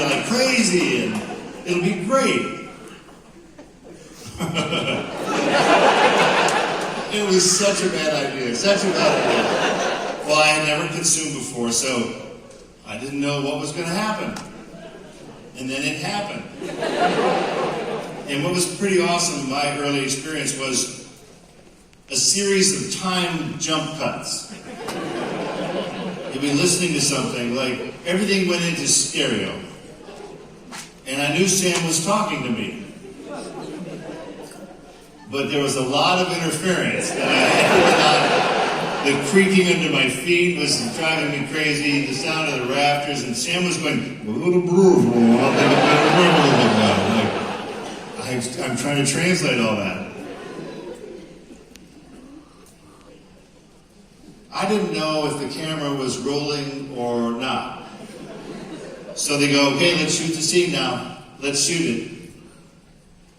like crazy, and it'll be great. It was such a bad idea, such a bad idea. Well, I had never consumed before, so I didn't know what was going to happen. And then it happened. And what was pretty awesome in my early experience was a series of timed jump cuts. You'd be listening to something, like everything went into stereo. And I knew Sam was talking to me. But there was a lot of interference that I had. The creaking under my feet was driving me crazy, the sound of the rafters, and Sam was going, I'm trying to translate all that. I didn't know if the camera was rolling or not. So they go, okay, let's shoot the scene now. Let's shoot it.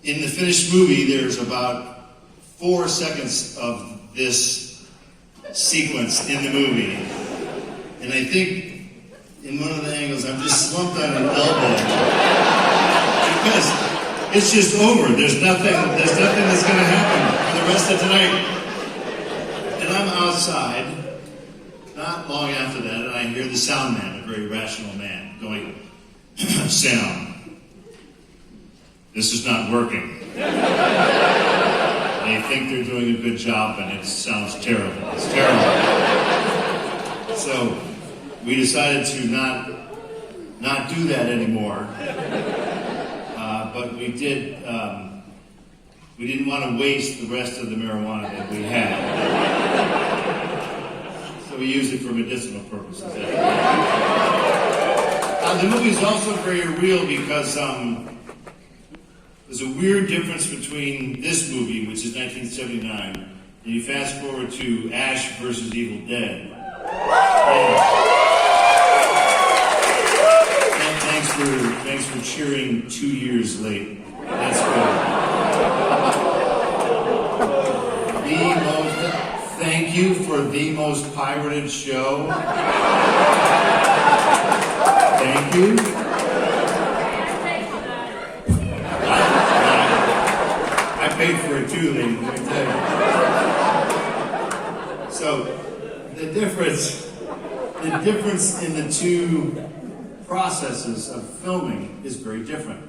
In the finished movie, there's about 4 seconds of this sequence in the movie. And I think in one of the angles, I'm just slumped on an elbow. Because it's just over. There's nothing that's going to happen for the rest of tonight. And I'm outside, not long after that, and I hear the sound man, a very rational man, going, Sam, this is not working. They think they're doing a good job, and it sounds terrible. It's terrible. So we decided to not do that anymore. But we did. We didn't want to waste the rest of the marijuana that we had, so we used it for medicinal purposes. The movie is also very real because. There's a weird difference between this movie, which is 1979, and you fast forward to Ash versus Evil Dead. And thanks for cheering 2 years late. That's good. Thank you for the most pirated show. Thank you. Paid for it too, ladies, let me tell you. So, the difference in the two processes of filming is very different.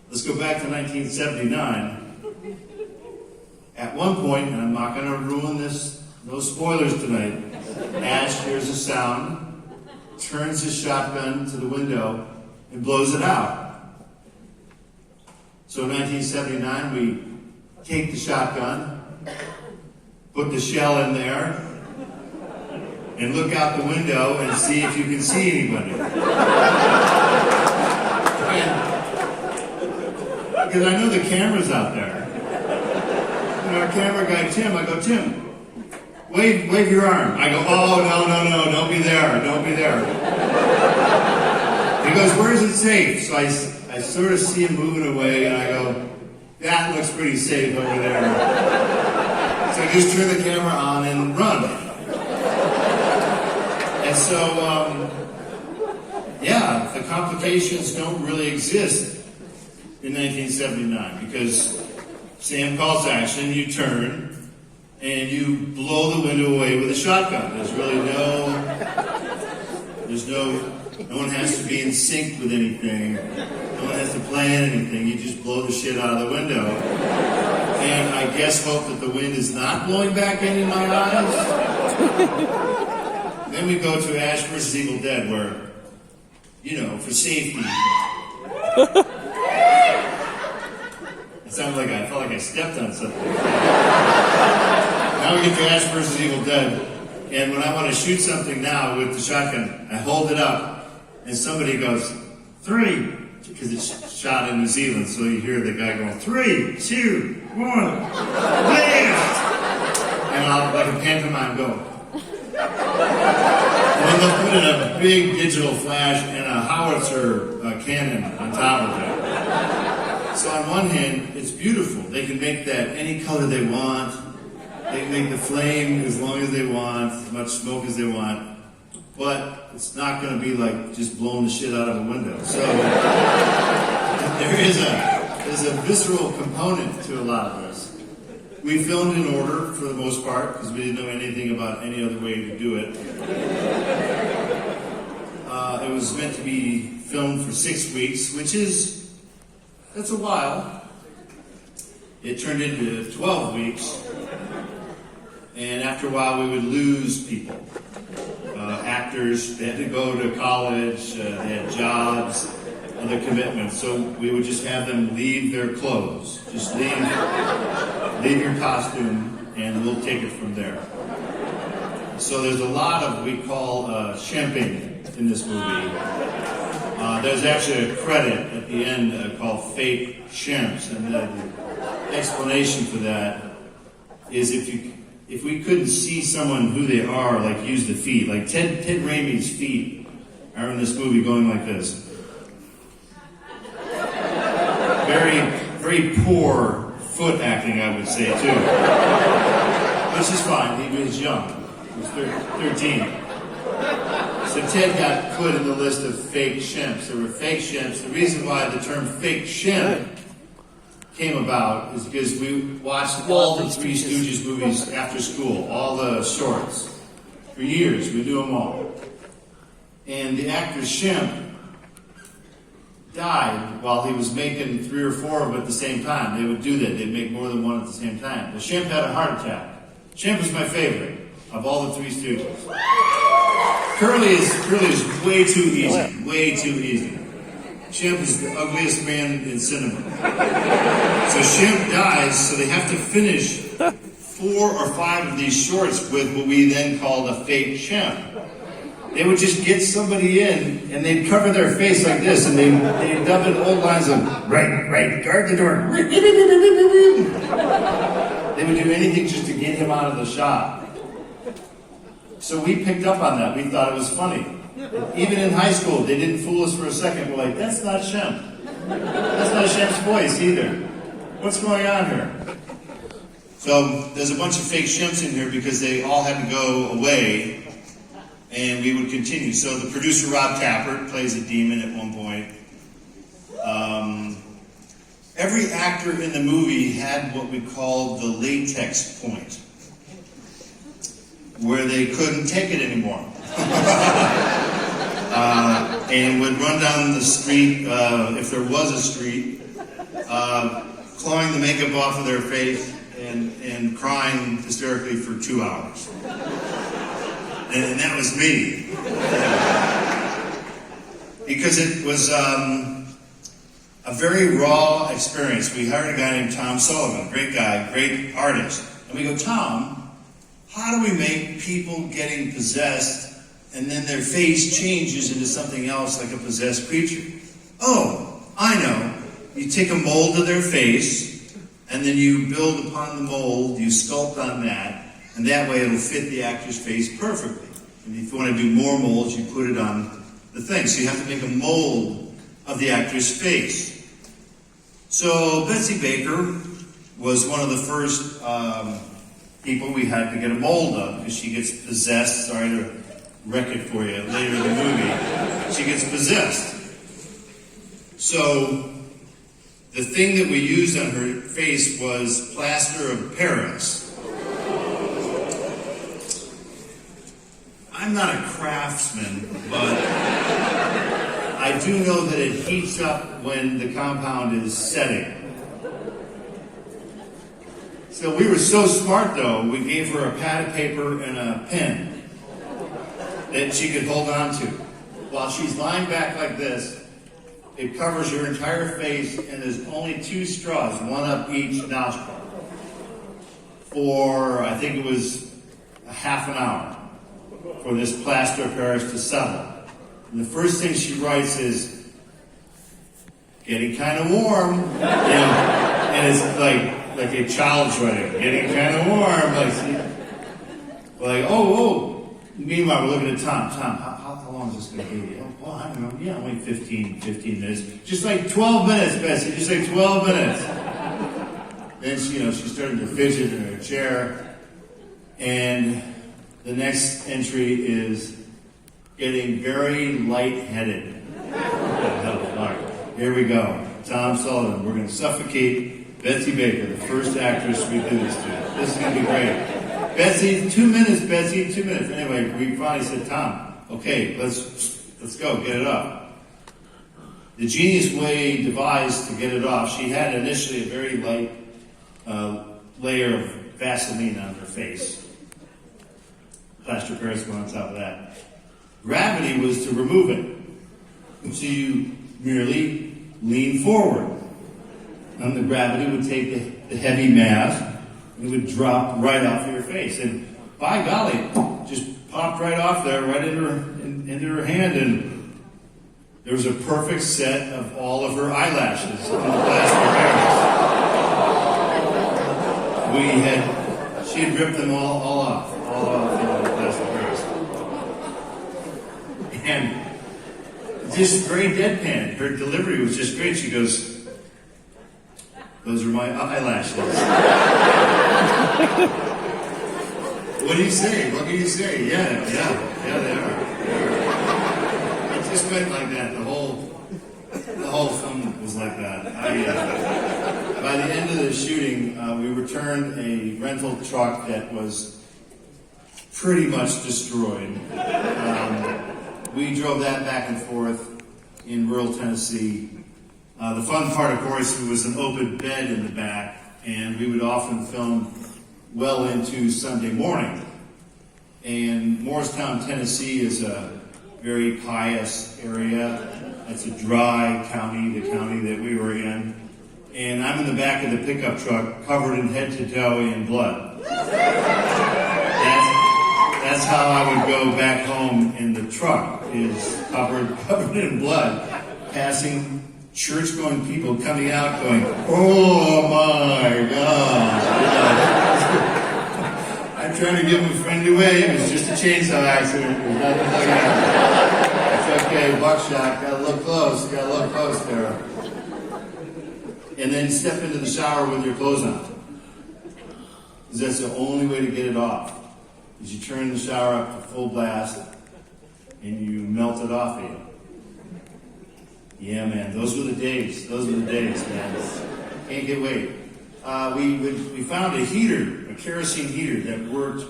Let's go back to 1979. At one point, and I'm not going to ruin this, no spoilers tonight, Ash hears a sound, turns his shotgun to the window, and blows it out. So in 1979, we take the shotgun, put the shell in there, and look out the window and see if you can see anybody. Because I know the camera's out there. And our camera guy, Tim, I go, Tim, wave your arm. I go, oh, no, don't be there. He goes, where is it safe? So I sort of see him moving away, and I go, that looks pretty safe over there. So I just turn the camera on and run. And so, the complications don't really exist in 1979 because Sam calls action, you turn, and you blow the window away with a shotgun. There's really no one has to be in sync with anything. No one has to plan anything. You just blow the shit out of the window. And I guess hope that the wind is not blowing back in my eyes. Then we go to Ash vs. Evil Dead where, for safety. It sounded like I felt like I stepped on something. Now we get to Ash vs. Evil Dead. And when I want to shoot something now with the shotgun, I hold it up, and somebody goes, 3, because it's shot in New Zealand, so you hear the guy going, 3, 2, 1, blast! And I'll, like a pantomime, go. And then they'll put in a big digital flash and a howitzer cannon on top of it. So on one hand, it's beautiful. They can make that any color they want. They can make the flame as long as they want, as much smoke as they want. But it's not going to be like just blowing the shit out of a window. So there's a visceral component to a lot of this. We filmed in order for the most part because we didn't know anything about any other way to do it. It was meant to be filmed for 6 weeks, that's a while. It turned into 12 weeks, and after a while we would lose people. Actors, they had to go to college, they had jobs, other commitments, so we would just have them leave their clothes. Just leave your costume, and we'll take it from there. So there's a lot of, we call shemping in this movie. There's actually a credit at the end called fake shemps, and the explanation for that is if we couldn't see someone who they are, like use the feet, like Ted Raimi's feet are in this movie going like this. Very, very poor foot acting, I would say, too. Which is fine, he was young. He was 13. So Ted got put in the list of fake shemps. There were fake shemps. The reason why the term fake shemp came about is because we watched all the Three Stooges movies after school, all the shorts. For years, we knew them all. And the actor Shemp died while he was making 3 or 4 of them at the same time. They would do that. They'd make more than one at the same time. Well, Shemp had a heart attack. Shemp was my favorite of all the Three Stooges. Curly is way too easy. Way too easy. Shemp is the ugliest man in cinema. So Shemp dies, so they have to finish 4 or 5 of these shorts with what we then called a fake Shemp. They would just get somebody in, and they'd cover their face like this, and they'd dub in old lines of, right, guard the door. They would do anything just to get him out of the shot. So we picked up on that. We thought it was funny. Even in high school, they didn't fool us for a second. We're like, that's not Shemp. That's not Shemp's voice either. What's going on here? So there's a bunch of fake Shemps in here because they all had to go away, and we would continue. So the producer, Rob Tappert, plays a demon at one point. Every actor in the movie had what we called the latex point, where they couldn't take it anymore. And would run down the street, if there was a street, clawing the makeup off of their face and crying hysterically for 2 hours. And that was me. Because it was a very raw experience. We hired a guy named Tom Sullivan, great guy, great artist. And we go, Tom, how do we make people getting possessed and then their face changes into something else like a possessed creature? Oh, I know. You take a mold of their face, and then you build upon the mold, you sculpt on that, and that way it'll fit the actor's face perfectly. And if you want to do more molds, you put it on the thing. So you have to make a mold of the actor's face. So Betsy Baker was one of the first people we had to get a mold of, because she gets possessed. Sorry to wreck it for you later in the movie. She gets possessed. So the thing that we used on her face was plaster of Paris. I'm not a craftsman, but I do know that it heats up when the compound is setting. So we were so smart, though, we gave her a pad of paper and a pen that she could hold on to. While she's lying back like this, it covers her entire face, and there's only 2 straws, one up each nostril, for, I think it was a half an hour, for this plaster of Paris to settle. And the first thing she writes is, getting kind of warm, and it's like a child's writing, getting kind of warm, like oh. Meanwhile, we're looking at Tom. Tom, how long is this going to be? Oh, I don't know. Yeah, only 15 minutes. Just like 12 minutes, Betsy. Just like 12 minutes. Then, she's starting to fidget in her chair. And the next entry is getting very lightheaded. All right, here we go. Tom Sullivan. We're going to suffocate Betsy Baker, the first actress we do this to. This is going to be great. Betsy, 2 minutes, Betsy, 2 minutes. Anyway, we finally said, Tom, okay, let's go, get it up. The genius way devised to get it off, she had initially a very light layer of Vaseline on her face. Plaster Paris went on top of that. Gravity was to remove it. So you merely lean forward. And the gravity would take the heavy mass and it would drop right off your face. And by golly, just popped right off there, right into her hand, and there was a perfect set of all of her eyelashes in the plaster Paris. She had ripped them all off in the plaster Paris. And just very deadpan. Her delivery was just great. She goes, those are my eyelashes. What do you say? What can you say? Yeah, they are. It just went like that. The whole film was like that. By the end of the shooting, we returned a rental truck that was pretty much destroyed. We drove that back and forth in rural Tennessee. The fun part, of course, was an open bed in the back, and we would often film well into Sunday morning. And Morristown, Tennessee is a very pious area. It's a dry county, the county that we were in. And I'm in the back of the pickup truck, covered in head to toe in blood. That's how I would go back home in the truck, is covered in blood, passing church-going people coming out going, oh my God. I'm trying to give him a friendly wave. It was just a chainsaw accident. It was nothing like that. It's okay, buckshot. Gotta look close there. And then step into the shower with your clothes on. Because that's the only way to get it off. Is you turn the shower up to full blast and you melt it off of you. Yeah, man, those were the days, man. Can't get away. We found a heater, a kerosene heater that worked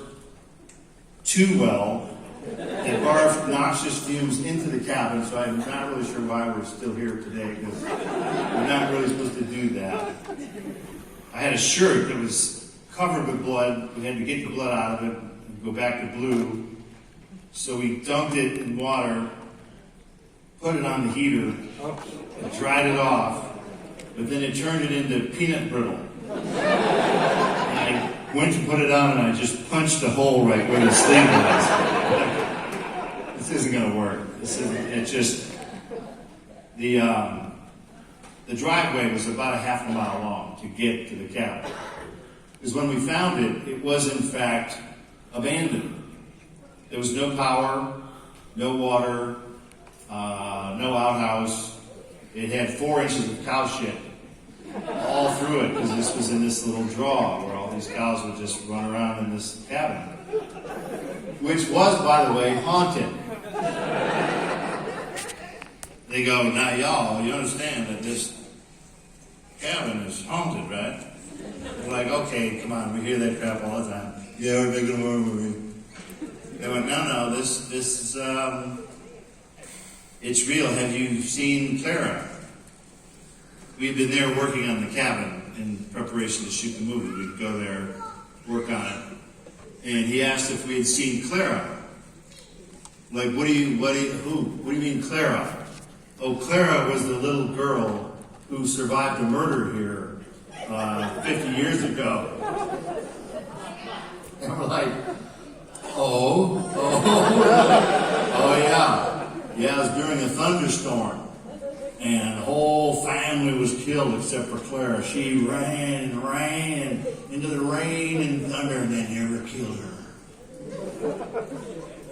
too well. It barfed noxious fumes into the cabin, so I'm not really sure why we're still here today, because we're not really supposed to do that. I had a shirt that was covered with blood. We had to get the blood out of it and go back to blue. So we dumped it in water, put it on the heater, and dried it off, but then it turned it into peanut brittle. And I went to put it on and I just punched a hole right where the sleeve was. This isn't going to work. It just, the driveway was about a half a mile long to get to the cabin. Because when we found it, it was in fact abandoned. There was no power, no water, no outhouse. It had 4 inches of cow shit all through it, because this was in this little draw where all these cows would just run around in this cabin, which was, by the way, haunted. They go, now y'all, you understand that this cabin is haunted, right? We're like, okay, come on, we hear that crap all the time. Yeah, we're making a horror movie. They went, no, this is, it's real. Have you seen Clara? We'd been there working on the cabin in preparation to shoot the movie. We'd go there, work on it. And he asked if we had seen Clara. Like, what do you mean Clara? Oh, Clara was the little girl who survived a murder here 50 years ago. And we're like, oh yeah. Yeah, it was during a thunderstorm. And the whole family was killed except for Clara. She ran into the rain and thunder, and they never killed her.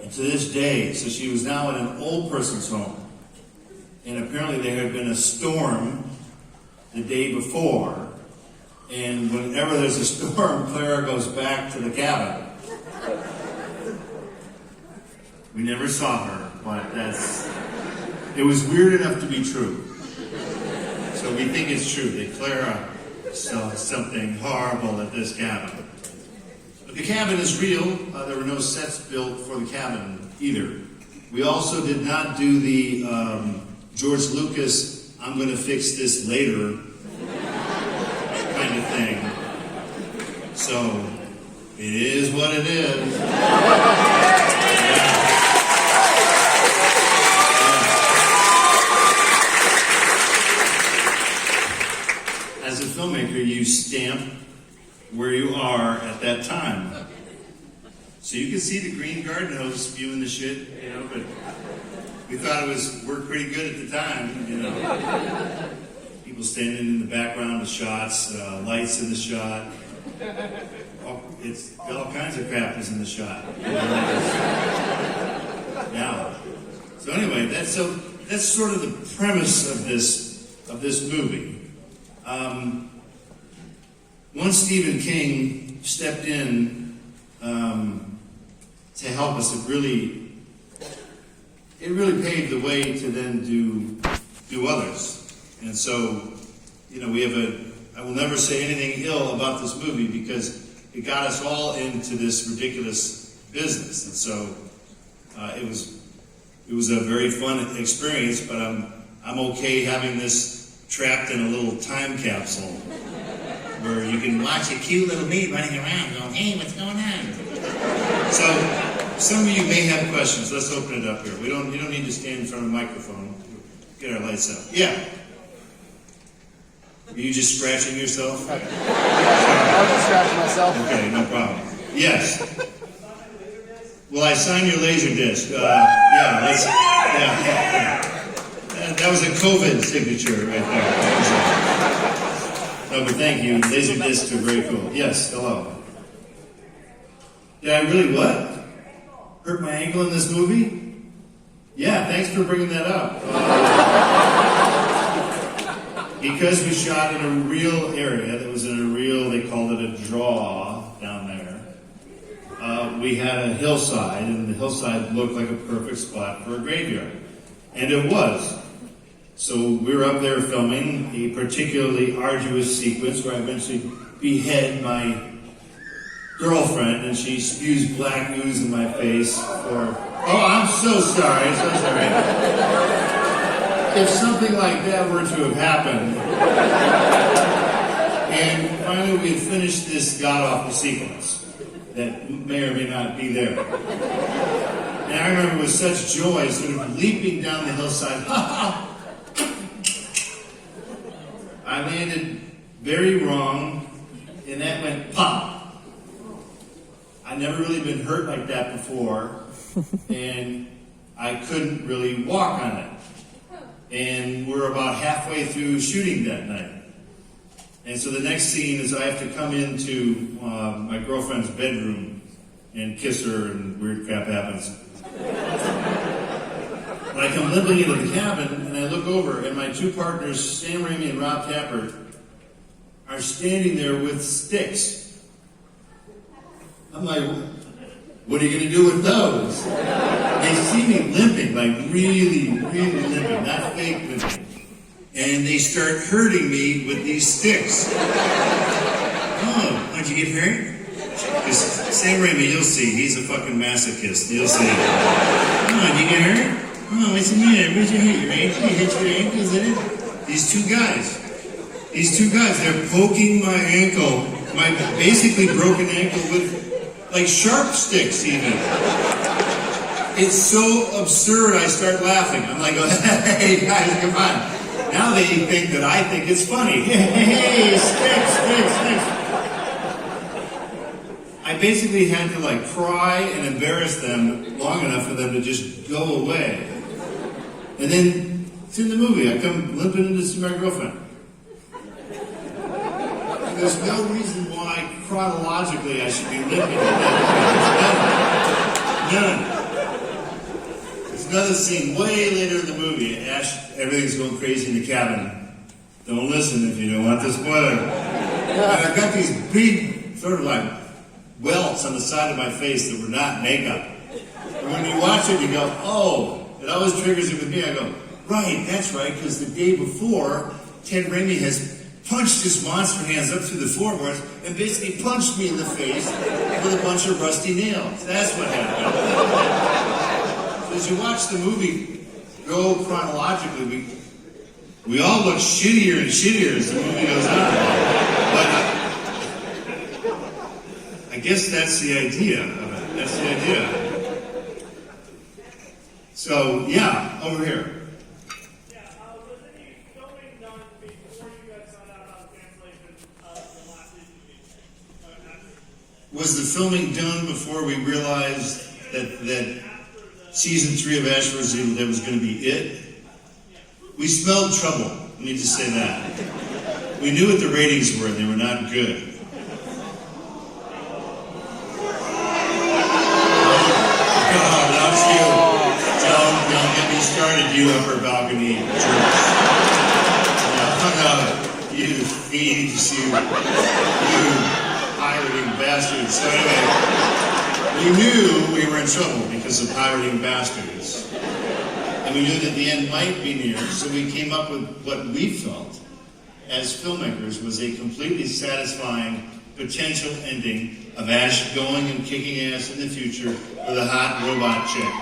And to this day, so she was now in an old person's home. And apparently there had been a storm the day before. And whenever there's a storm, Clara goes back to the cabin. We never saw her, but it was weird enough to be true. So we think it's true. They clear something horrible at this cabin. But the cabin is real. There were no sets built for the cabin either. We also did not do the George Lucas, I'm going to fix this later kind of thing. So, it is what it is. As a filmmaker, you stamp where you are at that time. So you can see the green garden hose spewing the shit, but we thought it worked pretty good at the time, People standing in the background of shots, lights in the shot. All kinds of crap is in the shot. Yeah. So anyway, that's sort of the premise of this movie. Once Stephen King stepped in to help us, it really paved the way to then do others. And so, I will never say anything ill about this movie because it got us all into this ridiculous business. And so it was a very fun experience, but I'm okay having this trapped in a little time capsule where you can watch a cute little me running around going, hey, what's going on? So some of you may have questions. Let's open it up here. You don't need to stand in front of a microphone. Get our lights up. Yeah. Are you just scratching yourself? I was just scratching myself. Okay, no problem. Yes. Will I sign your laser disc? That was a COVID signature right there. No, but thank you. Laser discs are very cool. Yes, hello. Did I really what? Hurt my ankle in this movie? Yeah, thanks for bringing that up. Because we shot in a real area that was in a real, they called it a draw down there, we had a hillside, and the hillside looked like a perfect spot for a graveyard. And it was. So we were up there filming a particularly arduous sequence where I eventually behead my girlfriend, and she spews black ooze in my face for, oh, I'm so sorry. If something like that were to have happened, and finally we had finished this god-awful sequence that may or may not be there. And I remember with such joy, sort of leaping down the hillside, I landed very wrong, and that went pop. I'd never really been hurt like that before, and I couldn't really walk on it. And we're about halfway through shooting that night. And so the next scene is I have to come into my girlfriend's bedroom and kiss her, and weird crap happens. But I come limping into the cabin, and I look over, and my two partners, Sam Raimi and Rob Tapper, are standing there with sticks. I'm like, what are you going to do with those? They see me limping, like really, really limping, not fake limping. And they start hurting me with these sticks. Oh, how'd you get hurt? Because Sam Raimi, you'll see, he's a fucking masochist. You'll see. Oh, did you get hurt? Oh, what's in there? Where'd you hit your ankle? You hit your ankles in it? These two guys, they're poking my ankle, my basically broken ankle with like sharp sticks even. It's so absurd, I start laughing. I'm like, hey guys, come on. Now they think that I think it's funny. Hey, sticks. I basically had to like cry and embarrass them long enough for them to just go away. And then it's in the movie. I come limping in to see my girlfriend. And there's no reason why chronologically I should be limping at that point. None. There's another scene way later in the movie. Everything's going crazy in the cabin. Don't listen if you don't want to spoil it. And I've got these big, sort of like welts on the side of my face that were not makeup. And when you watch it, you go, oh, it always triggers it with me. I go, right, that's right, because the day before, Ted Raimi has punched his monster hands up through the floorboards and basically punched me in the face with a bunch of rusty nails. That's what happened. So as you watch the movie go chronologically, we all look shittier and shittier as the movie goes on. But I guess that's the idea of it. That's the idea. So, yeah, over here. Was any filming done before you guys found out about the cancellation of the last Disney movie? Was the filming done before we realized that season 3 of Ash vs. Evil Dead was going to be it? We smelled trouble. Let me just say that. We knew what the ratings were, and they were not good. Oh, that's you. Don't get me started, you upper balcony jerks. No, you thieves, you pirating bastards. So anyway, we knew we were in trouble because of pirating bastards. And we knew that the end might be near, so we came up with what we felt as filmmakers was a completely satisfying potential ending of Ash going and kicking ass in the future with a hot robot chick.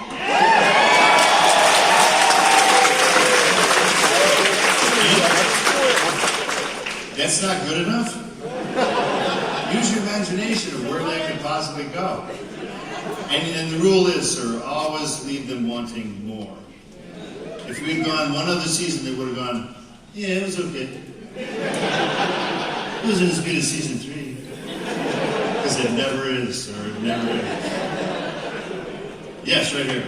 That's not good enough? Use your imagination of where that could possibly go. And the rule is, sir, always leave them wanting more. If we'd gone one other season, they would have gone, yeah, it was okay. It wasn't as good as season 3. Because it never is, sir, it never is. Yes, right here.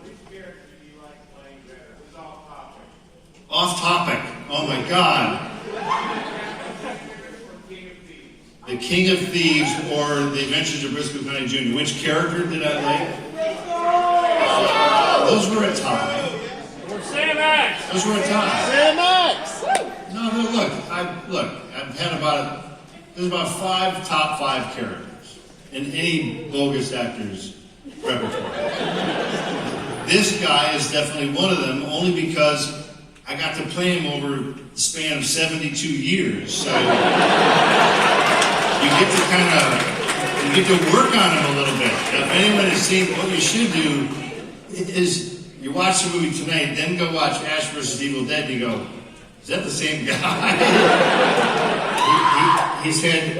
Which character do you like playing better? Who's off topic? Off topic. Oh my God. The King of Thieves or The Adventures of Briscoe County Jr. Which character did I like? Those were a tie. Sam X! Those were a tie. Sam X! No, I've had there's about 5 top 5 characters in any bogus actor's repertoire. This guy is definitely one of them, only because I got to play him over the span of 72 years. So you get to work on him a little bit. Now, if anyone has seen, what you should do is you watch the movie tonight, then go watch Ash vs. Evil Dead, and you go, is that the same guy? he's had,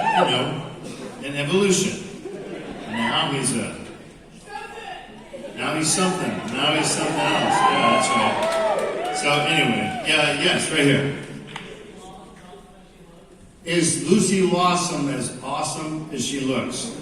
an evolution. Now he's something. Now he's something else. Yeah, that's right. So anyway, yes, right here. Is Lucy Lawson as awesome as she looks?